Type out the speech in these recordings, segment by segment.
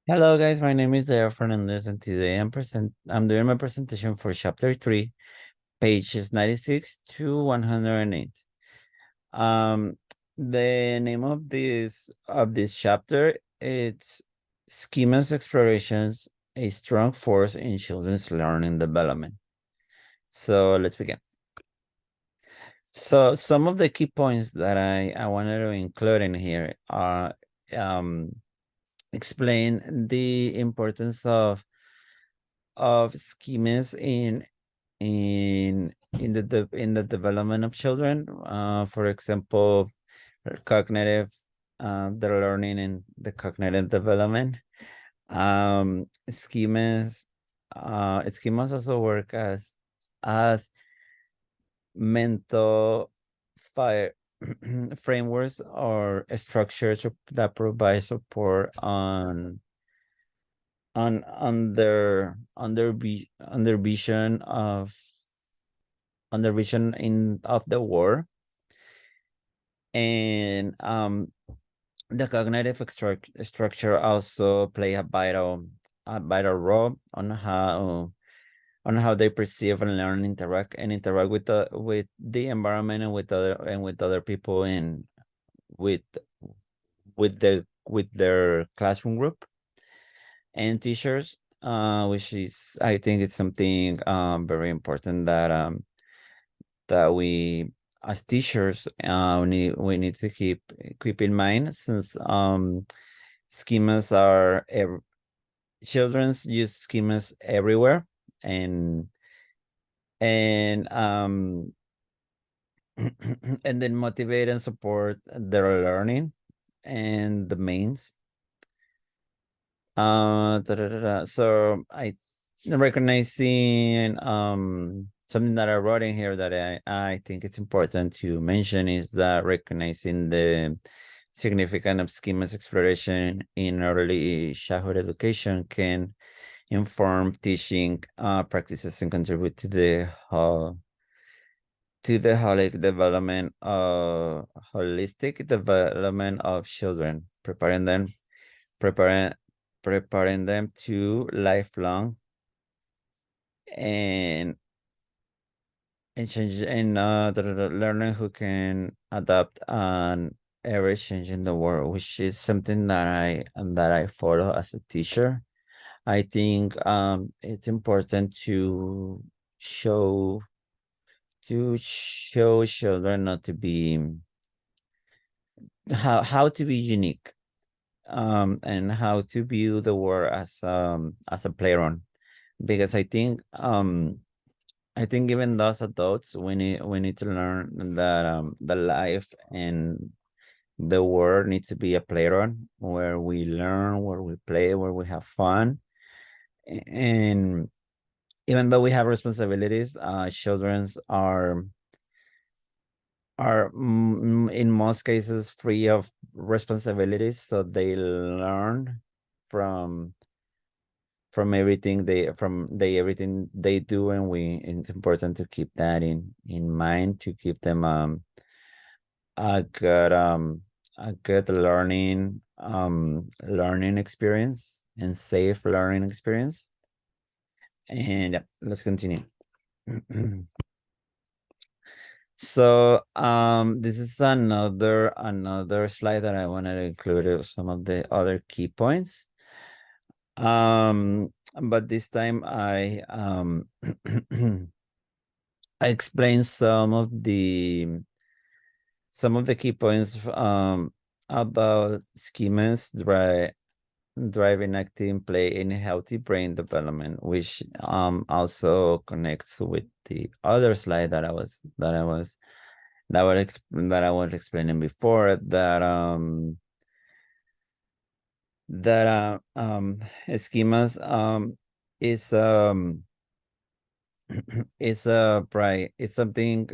Hello guys, my name is Dale Fernandez and today I'm doing my presentation for chapter 3, pages 96 to 108. Um the name of this chapter it's Schemas Explorations, a strong force in children's learning development. So let's begin. So some of the key points that I wanted to include in here are um explain the importance of schemas in the development of children. For example, cognitive, the learning and the cognitive development. Schemas also work as mental fire frameworks or structures that provide support on their vision of the war. And the cognitive structure also play a vital role on how they perceive and learn, interact with the environment and with other people, and with their classroom group and teachers, which is, I think, it's something very important that we, as teachers, we need to keep in mind, since schemas children's use schemas everywhere, and and and then motivate and support their learning and the mains. So I recognizing something that I wrote in here that I think it's important to mention is that recognizing the significance of schemas exploration in early childhood education can inform teaching practices and contribute to the holistic development of children, preparing preparing them to lifelong and change, and the learner who can adapt and ever change in the world, which is something that I follow as a teacher. I think it's important show to show children not to be how to be unique, and how to view the world as a playground, because I think even those adults, we need to learn that the life and the world needs to be a playground where we learn, where we play, where we have fun. And even though we have responsibilities, children's are in most cases free of responsibilities, so they learn from everything they do, and it's important to keep that in mind, to keep them a good learning experience and safe learning experience. And yeah, let's continue. So this is another slide that I wanted to include some of the other key points. But this time I explained some of the key points about schemas driving active play in healthy brain development, which also connects with the other slide that I was explaining before, that schemas is it's something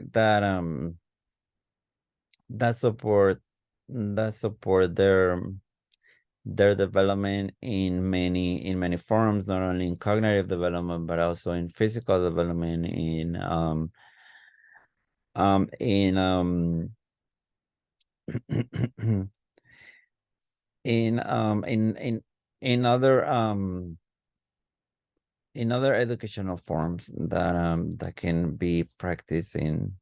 that support their development in many forms, not only in cognitive development but also in physical development, in in in other educational forms that can be practiced in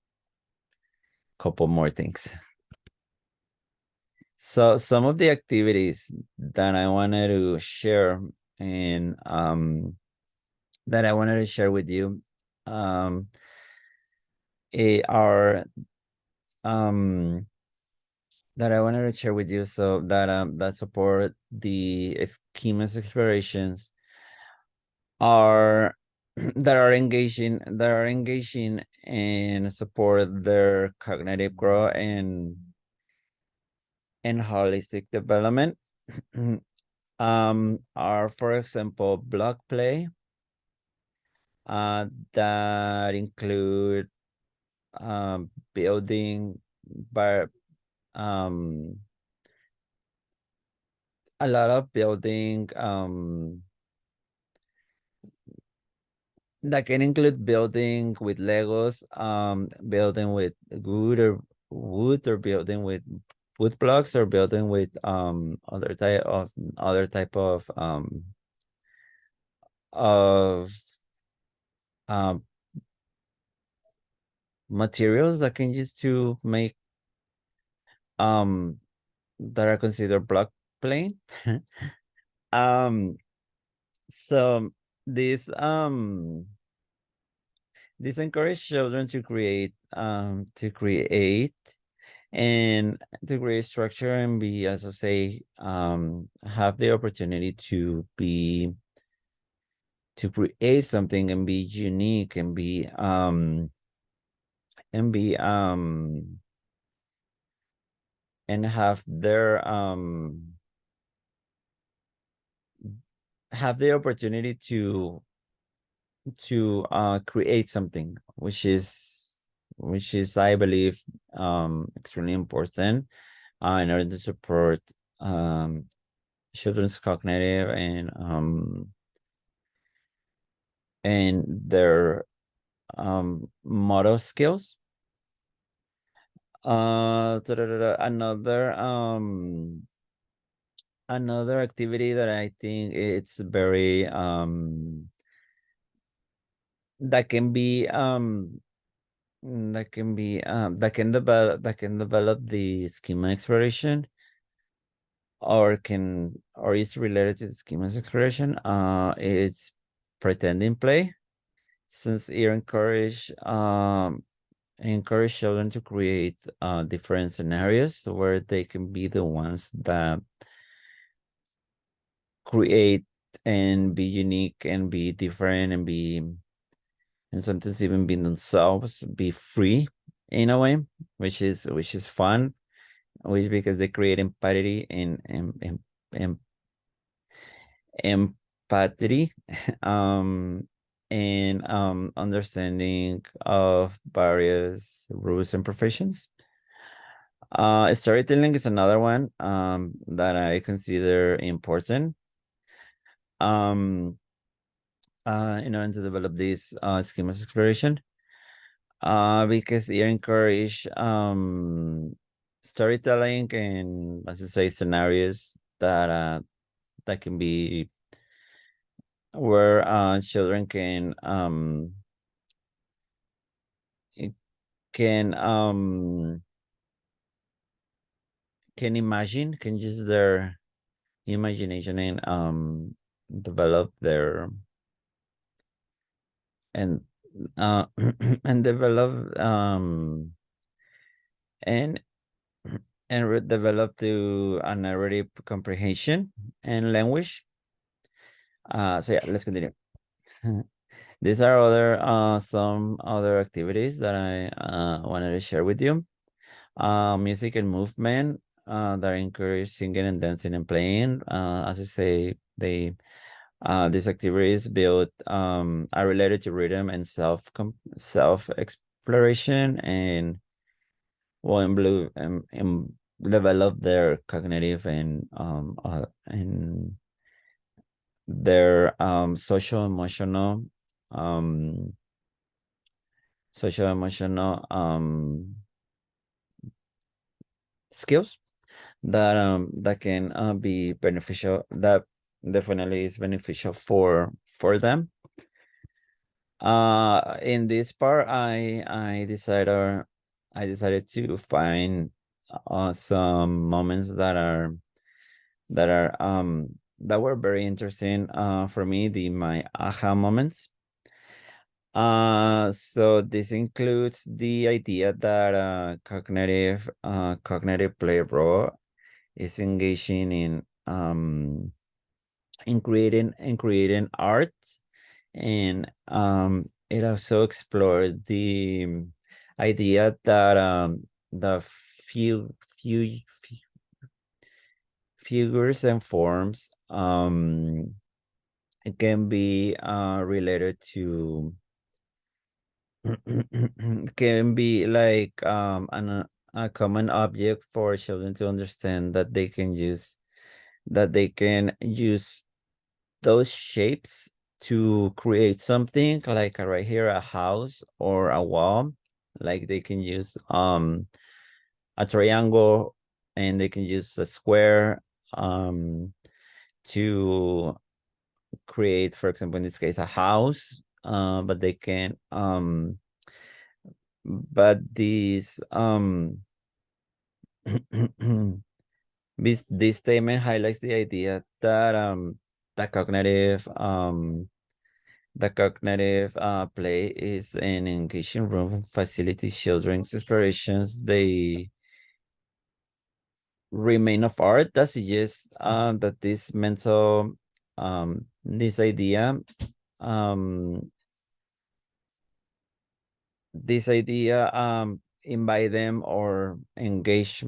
a couple more things. So some of the activities that I wanted to share and that I wanted to share with you um are um that I wanted to share with you, so that support the schemas explorations are that are engaging and support their cognitive growth and holistic development. Are, for example, block play, that include building by um a lot of building that can include building with Legos, building with wood, or building with wood blocks, or building with other type of um materials that can use to make um that are considered block plane. um so this this encourage children to create and to create structure and be, as I say, have the opportunity to create something and be unique and be and have the opportunity to create something, which is, I believe, extremely important in order to support um children's cognitive and their motor skills. Another activity that I think it's very that can be that can develop the schema exploration, or is related to the schema exploration. It's pretending play, since it encourage children to create different scenarios where they can be the ones that create and be unique and be different and sometimes even be themselves, be free in a way, which is fun, which because they create empathy and empathy, um and understanding of various rules and professions. Storytelling is another one that I consider important um in order to develop this scheme of exploration, because it encourage storytelling and, as I say, scenarios that can be where children i- can um can imagine, can use their imagination and develop their and and develop and develop to a narrative comprehension and language. So yeah, let's continue. These are other some other activities that I wanted to share with you. Music and movement that encourage singing and dancing and playing. As I say, these activities build are related to rhythm and self exploration, and will and develop their cognitive and their um social emotional skills that can be beneficial, definitely is beneficial for them. In this part, I decided to find some moments that were very interesting for me, my aha moments. So this includes the idea that cognitive play role is engaging in creating art, and it also explored the idea that the figures and forms it can be related to can be like a common object for children to understand that they can use those shapes to create something like right here a house or a wall. Like they can use a triangle, and they can use a square to create, for example, in this case, a house. But they can but these this statement highlights the idea that the cognitive play is an engaging room facilitates children's explorations. They remain of art that suggests that this idea um invite them or engage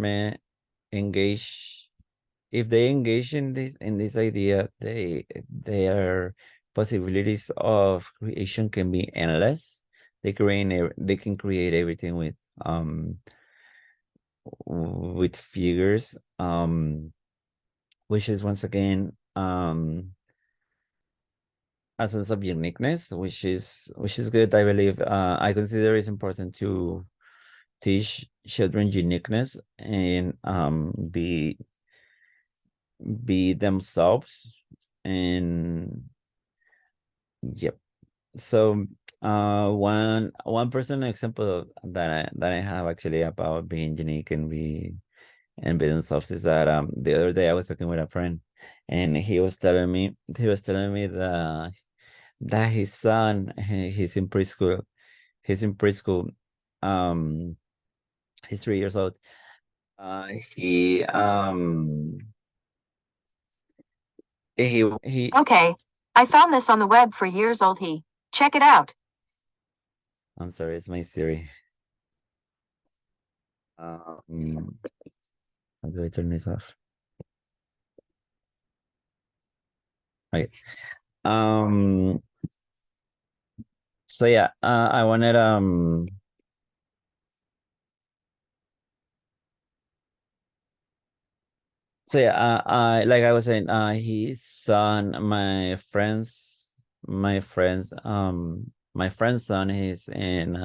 if they engage in this idea, their possibilities of creation can be endless. They can create everything with figures, which is once again a sense of uniqueness, which is good. I believe I consider it's important to teach children uniqueness and be themselves. And yep. So one personal example that I have actually about being unique and be themselves is that the other day I was talking with a friend, and he was telling me that his son, he's in preschool. He's in preschool. Um he's 3 years old. He he Okay. I found this on the web for years old he. Check it out. I'm sorry, it's my Siri. Um how do I turn this off? Okay. Um so yeah, I wanted so yeah, like I was saying, his son, my friend's son, he's in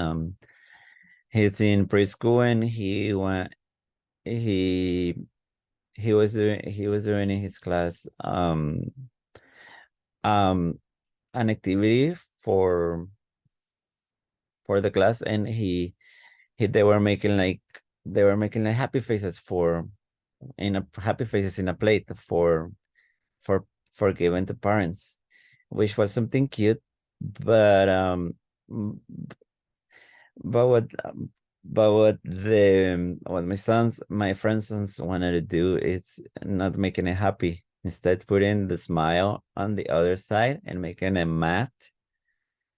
preschool, and he he was doing in his class um an activity for the class, and they were making like happy faces in a plate for for giving to parents, which was something cute. But m- but what my friend's sons wanted to do is not making it happy. Instead, putting the smile on the other side and making it math.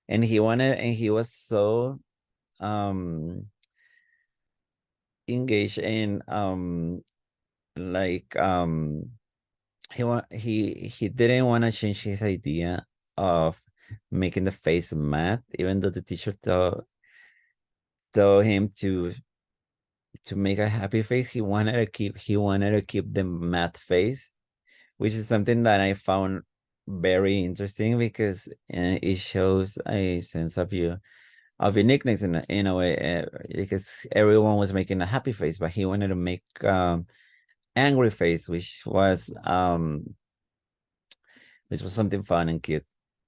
And he was so um engaged in like he didn't want to change his idea of making the face matte, even though the teacher told him to make a happy face. He wanted to keep the matte face, which is something that I found very interesting, because it shows a sense of uniqueness in a way, because everyone was making a happy face, but he wanted to make angry face, which was This was something fun and cute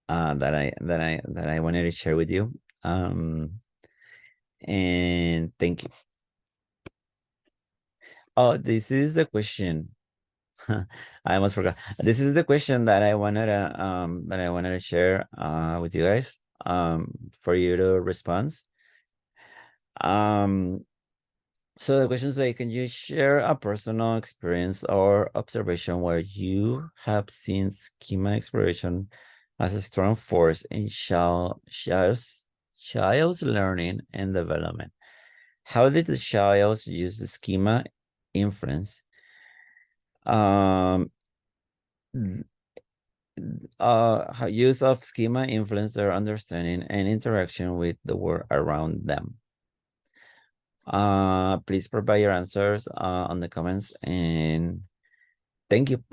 that I wanted to share with you. And thank you. Oh, this is the question. I almost forgot. This is the question that I wanted to share with you guys for you to respond. Um so the question is like, can you share a personal experience or observation where you have seen schema exploration as a strong force in child's learning and development? How did the child use the schema influence um how use of schema influence their understanding and interaction with the world around them? Please provide your answers on the comments, and thank you.